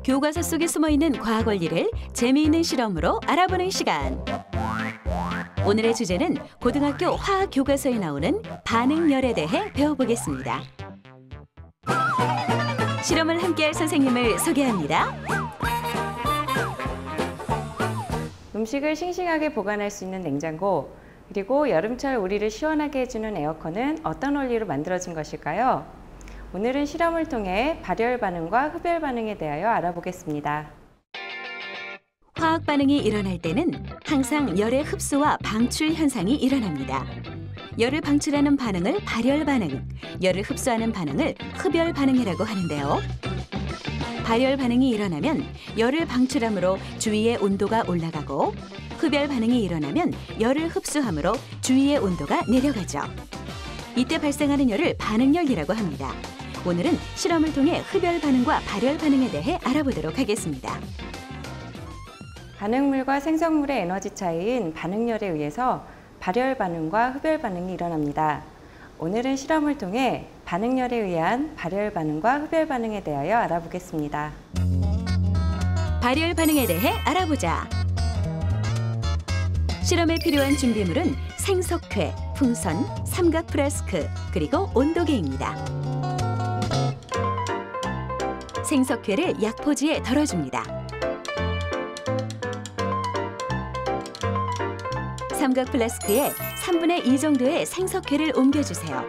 교과서 속에 숨어있는 과학 원리를 재미있는 실험으로 알아보는 시간. 오늘의 주제는 고등학교 화학 교과서에 나오는 반응열에 대해 배워보겠습니다. 실험을 함께할 선생님을 소개합니다. 음식을 싱싱하게 보관할 수 있는 냉장고, 그리고 여름철 우리를 시원하게 해주는 에어컨은 어떤 원리로 만들어진 것일까요? 오늘은 실험을 통해 발열 반응과 흡열 반응에 대하여 알아보겠습니다. 화학 반응이 일어날 때는 항상 열의 흡수와 방출 현상이 일어납니다. 열을 방출하는 반응을 발열 반응, 열을 흡수하는 반응을 흡열 반응이라고 하는데요. 발열 반응이 일어나면 열을 방출함으로 주위의 온도가 올라가고, 흡열 반응이 일어나면 열을 흡수함으로 주위의 온도가 내려가죠. 이때 발생하는 열을 반응열이라고 합니다. 오늘은 실험을 통해 흡열 반응과 발열 반응에 대해 알아보도록 하겠습니다. 반응물과 생성물의 에너지 차이인 반응열에 의해서 발열 반응과 흡열 반응이 일어납니다. 오늘은 실험을 통해 반응열에 의한 발열 반응과 흡열 반응에 대하여 알아보겠습니다. 발열 반응에 대해 알아보자. 실험에 필요한 준비물은 생석회, 풍선, 삼각 플라스크, 그리고 온도계입니다. 생석회를 약포지에 덜어줍니다. 삼각 플라스크에 3분의 2 정도의 생석회를 옮겨주세요.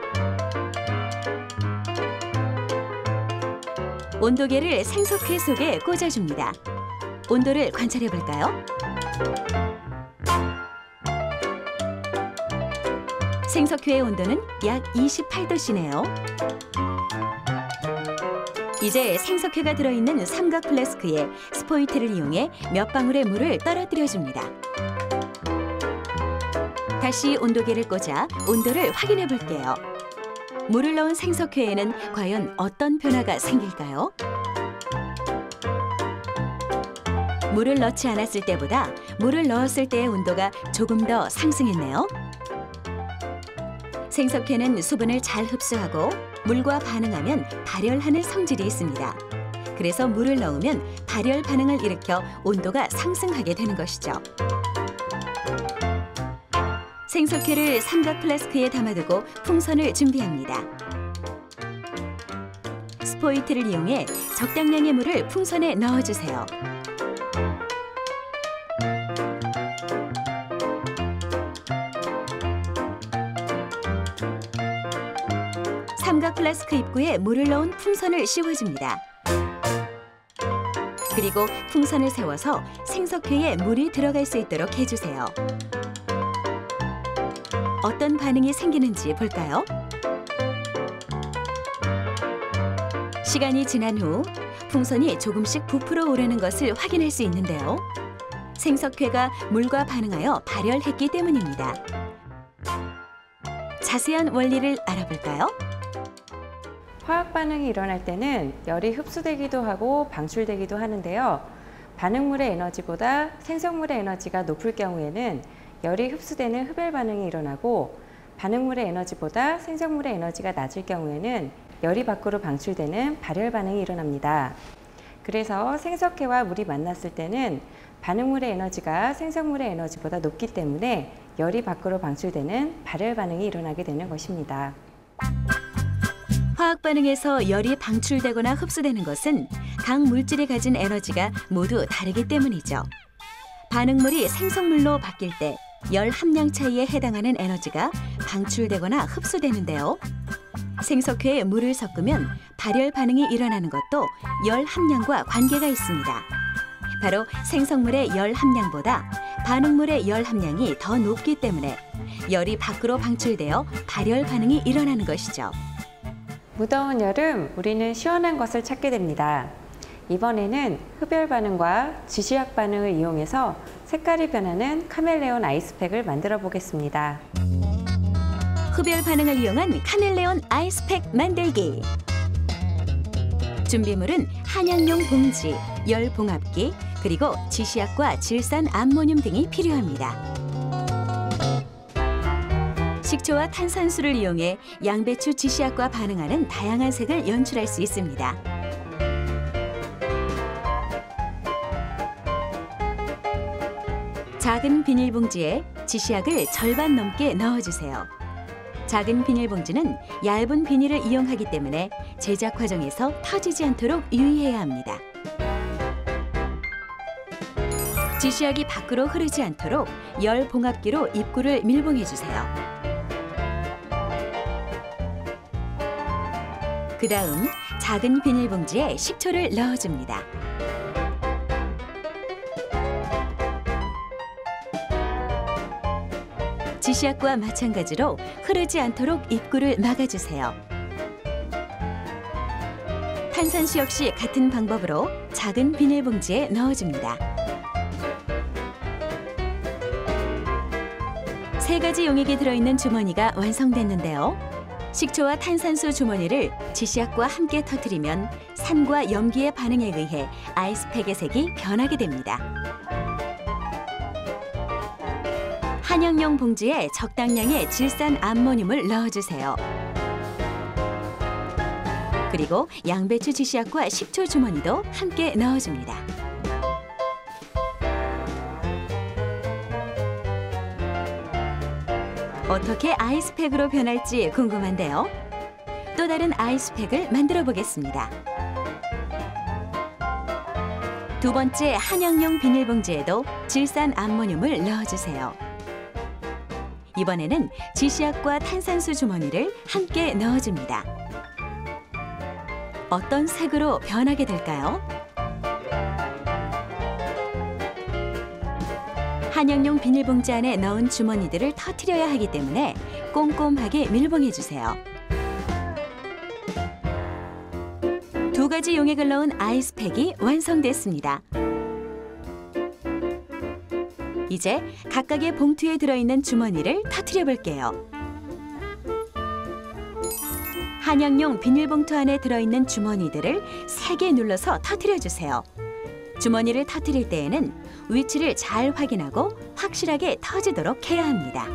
온도계를 생석회 속에 꽂아줍니다. 온도를 관찰해 볼까요? 생석회의 온도는 약 28도씨네요. 이제 생석회가 들어있는 삼각 플라스크에 스포이트를 이용해 몇 방울의 물을 떨어뜨려 줍니다. 다시 온도계를 꽂아 온도를 확인해 볼게요. 물을 넣은 생석회에는 과연 어떤 변화가 생길까요? 물을 넣지 않았을 때보다 물을 넣었을 때의 온도가 조금 더 상승했네요. 생석회는 수분을 잘 흡수하고 물과 반응하면 발열하는 성질이 있습니다. 그래서 물을 넣으면 발열 반응을 일으켜 온도가 상승하게 되는 것이죠. 생석회를 삼각 플라스크에 담아두고 풍선을 준비합니다. 스포이트를 이용해 적당량의 물을 풍선에 넣어주세요. 삼각 플라스크 입구에 물을 넣은 풍선을 씌워줍니다. 그리고 풍선을 세워서 생석회에 물이 들어갈 수 있도록 해주세요. 어떤 반응이 생기는지 볼까요? 시간이 지난 후 풍선이 조금씩 부풀어 오르는 것을 확인할 수 있는데요. 생석회가 물과 반응하여 발열했기 때문입니다. 자세한 원리를 알아볼까요? 화학 반응이 일어날 때는 열이 흡수되기도 하고 방출되기도 하는데요. 반응물의 에너지보다 생성물의 에너지가 높을 경우에는 열이 흡수되는 흡열 반응이 일어나고, 반응물의 에너지보다 생성물의 에너지가 낮을 경우에는 열이 밖으로 방출되는 발열 반응이 일어납니다. 그래서 생석회와 물이 만났을 때는 반응물의 에너지가 생성물의 에너지보다 높기 때문에 열이 밖으로 방출되는 발열 반응이 일어나게 되는 것입니다. 화학 반응에서 열이 방출되거나 흡수되는 것은 각 물질이 가진 에너지가 모두 다르기 때문이죠. 반응물이 생성물로 바뀔 때 열 함량 차이에 해당하는 에너지가 방출되거나 흡수되는데요. 생석회에 물을 섞으면 발열 반응이 일어나는 것도 열 함량과 관계가 있습니다. 바로 생성물의 열 함량보다 반응물의 열 함량이 더 높기 때문에 열이 밖으로 방출되어 발열 반응이 일어나는 것이죠. 무더운 여름, 우리는 시원한 것을 찾게 됩니다. 이번에는 흡열 반응과 지시학 반응을 이용해서 색깔이 변하는 카멜레온 아이스팩을 만들어 보겠습니다. 흡열 반응을 이용한 카멜레온 아이스팩 만들기. 준비물은 한약용 봉지, 열 봉합기, 그리고 지시약과 질산 암모늄 등이 필요합니다. 식초와 탄산수를 이용해 양배추 지시약과 반응하는 다양한 색을 연출할 수 있습니다. 작은 비닐봉지에 지시약을 절반 넘게 넣어주세요. 작은 비닐봉지는 얇은 비닐을 이용하기 때문에 제작 과정에서 터지지 않도록 유의해야 합니다. 지시약이 밖으로 흐르지 않도록 열 봉합기로 입구를 밀봉해주세요. 그 다음 작은 비닐봉지에 식초를 넣어줍니다. 지시약과 마찬가지로 흐르지 않도록 입구를 막아주세요. 탄산수 역시 같은 방법으로 작은 비닐봉지에 넣어줍니다. 3가지 용액이 들어있는 주머니가 완성됐는데요. 식초와 탄산수 주머니를 지시약과 함께 터뜨리면 산과 염기의 반응에 의해 아이스팩의 색이 변하게 됩니다. 한약용 봉지에 적당량의 질산 암모늄을 넣어주세요. 그리고 양배추 지시약과 식초 주머니도 함께 넣어줍니다. 어떻게 아이스팩으로 변할지 궁금한데요. 또 다른 아이스팩을 만들어 보겠습니다. 2번째 한약용 비닐봉지에도 질산 암모늄을 넣어주세요. 이번에는 지시약과 탄산수 주머니를 함께 넣어줍니다. 어떤 색으로 변하게 될까요? 한약용 비닐봉지 안에 넣은 주머니들을 터뜨려야 하기 때문에 꼼꼼하게 밀봉해주세요. 2가지 용액을 넣은 아이스팩이 완성됐습니다. 이제 각각의 봉투에 들어있는 주머니를 터뜨려 볼게요. 한약용 비닐봉투 안에 들어있는 주머니들을 세게 눌러서 터뜨려 주세요. 주머니를 터뜨릴 때에는 위치를 잘 확인하고 확실하게 터지도록 해야 합니다.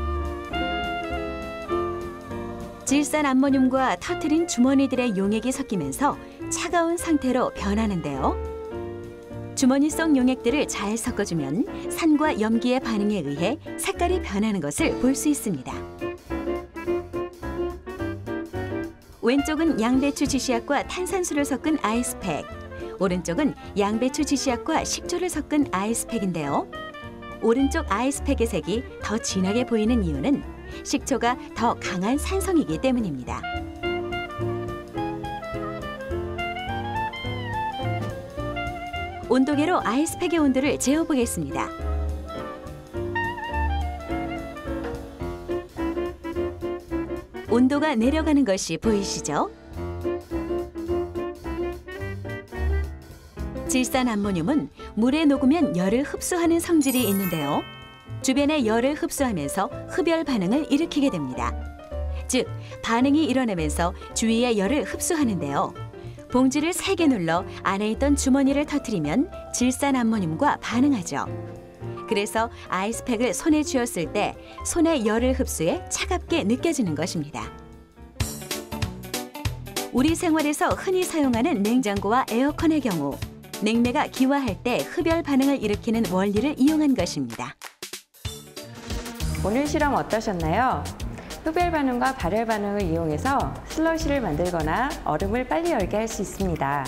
질산 암모늄과 터뜨린 주머니들의 용액이 섞이면서 차가운 상태로 변하는데요. 주머니 속 용액들을 잘 섞어주면 산과 염기의 반응에 의해 색깔이 변하는 것을 볼 수 있습니다. 왼쪽은 양배추 지시약과 탄산수를 섞은 아이스팩, 오른쪽은 양배추 지시약과 식초를 섞은 아이스팩인데요. 오른쪽 아이스팩의 색이 더 진하게 보이는 이유는 식초가 더 강한 산성이기 때문입니다. 온도계로 아이스팩의 온도를 재어보겠습니다. 온도가 내려가는 것이 보이시죠? 질산 암모늄은 물에 녹으면 열을 흡수하는 성질이 있는데요. 주변의 열을 흡수하면서 흡열 반응을 일으키게 됩니다. 즉, 반응이 일어나면서 주위의 열을 흡수하는데요. 봉지를 세게 눌러 안에 있던 주머니를 터뜨리면 질산 암모늄과 반응하죠. 그래서 아이스팩을 손에 쥐었을 때 손의 열을 흡수해 차갑게 느껴지는 것입니다. 우리 생활에서 흔히 사용하는 냉장고와 에어컨의 경우 냉매가 기화할 때 흡열 반응을 일으키는 원리를 이용한 것입니다. 오늘 실험 어떠셨나요? 흡열 반응과 발열 반응을 이용해서 슬러시를 만들거나 얼음을 빨리 열게 할 수 있습니다.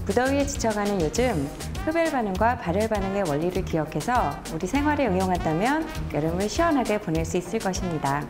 무더위에 지쳐가는 요즘 흡열 반응과 발열 반응의 원리를 기억해서 우리 생활에 응용한다면 여름을 시원하게 보낼 수 있을 것입니다.